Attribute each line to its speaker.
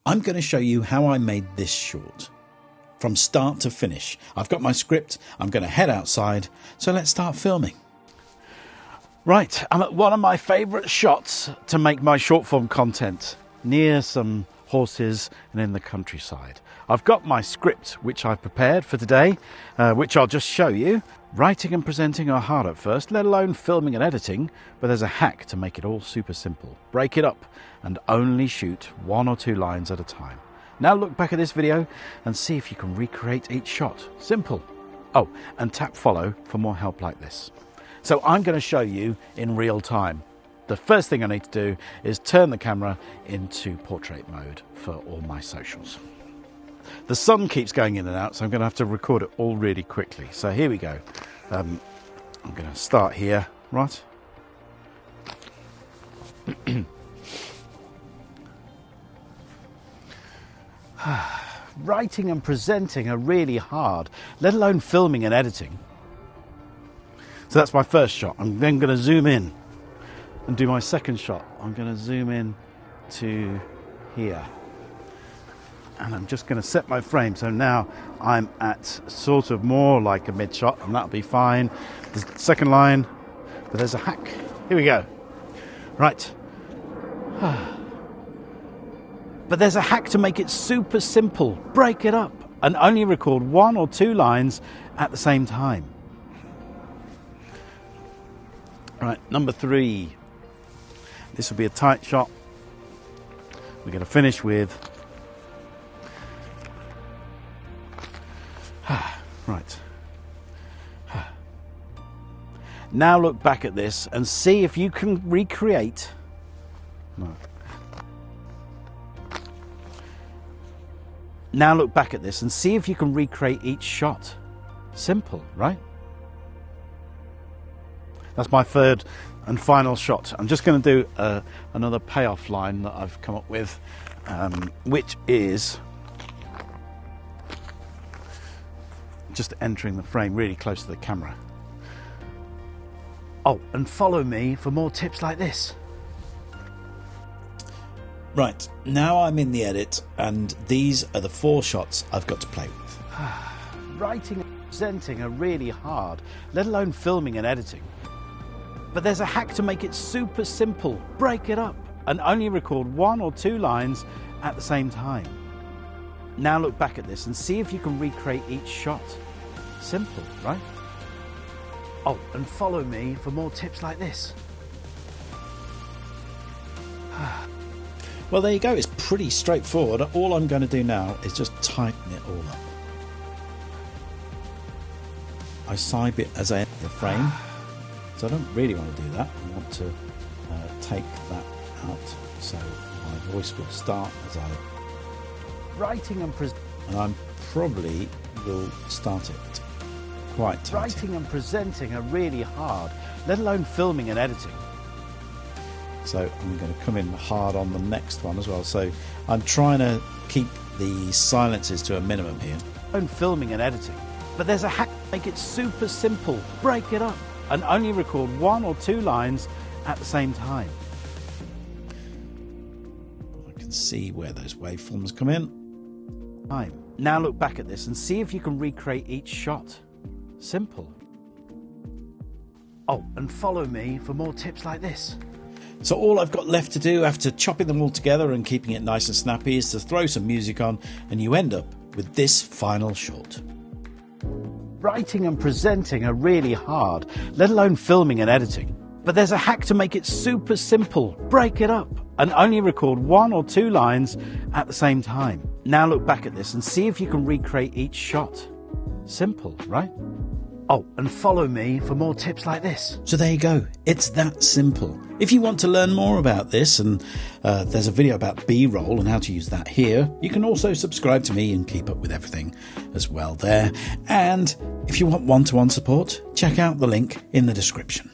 Speaker 1: I'm going to show you how I made this short. From start to finish. I've got my script, I'm going to head outside, so let's start filming. Right, I'm at one of my favourite shots to make my short form content, near some horses and in the countryside. I've got my script which I've prepared for today, which I'll just show you. Writing and presenting are hard at first, let alone filming and editing, but there's a hack to make it all super simple. Break it up and only shoot 1 or 2 lines at a time. Now look back at this video and see if you can recreate each shot. Simple. Oh, and tap follow for more help like this. So I'm going to show you in real time. The first thing I need to do is turn the camera into portrait mode for all my socials. The sun keeps going in and out, so I'm going to have to record it all really quickly. So here we go. I'm going to start here, right? Writing and presenting are really hard, let alone filming and editing. So that's my first shot. I'm then going to zoom in and do my second shot. I'm going to zoom in to here. And I'm just going to set my frame. So now I'm at sort of more like a mid shot, and that'll be fine. The second line, but there's a hack. Here we go. Right. But there's a hack to make it super simple. Break it up and only record 1 or 2 lines at the same time. Right, number 3. This will be a tight shot. We're going to finish with... Right. Now look back at this and see if you can recreate... No. Now look back at this and see if you can recreate each shot. Simple, right? That's my third and final shot. I'm just going to do another payoff line that I've come up with, which is just entering the frame really close to the camera. Oh, and follow me for more tips like this. Right, now I'm in the edit, and these are the 4 shots I've got to play with. Writing and presenting are really hard, let alone filming and editing. But there's a hack to make it super simple. Break it up and only record 1 or 2 lines at the same time. Now look back at this and see if you can recreate each shot. Simple, right? Oh, and follow me for more tips like this. Well, there you go. It's pretty straightforward. All I'm going to do now is just tighten it all up. I side it as I enter the frame. So I don't really want to do that. I want to take that out. So my voice will start as I... Writing and I probably will start it quite tight. Writing and presenting are really hard, let alone filming and editing. So I'm going to come in hard on the next one as well. So I'm trying to keep the silences to a minimum here. Filming and editing. But there's a hack to make it super simple. Break it up and only record 1 or 2 lines at the same time. I can see where those waveforms come in. Now look back at this and see if you can recreate each shot. Simple. Oh, and follow me for more tips like this. So all I've got left to do after chopping them all together and keeping it nice and snappy is to throw some music on, and you end up with this final short. Writing and presenting are really hard, let alone filming and editing. But there's a hack to make it super simple. Break it up and only record 1 or 2 lines at the same time. Now look back at this and see if you can recreate each shot. Simple, right? Oh, and follow me for more tips like this. So there you go. It's that simple. If you want to learn more about this, and there's a video about B-roll and how to use that here, you can also subscribe to me and keep up with everything as well there. And if you want one-to-one support, check out the link in the description.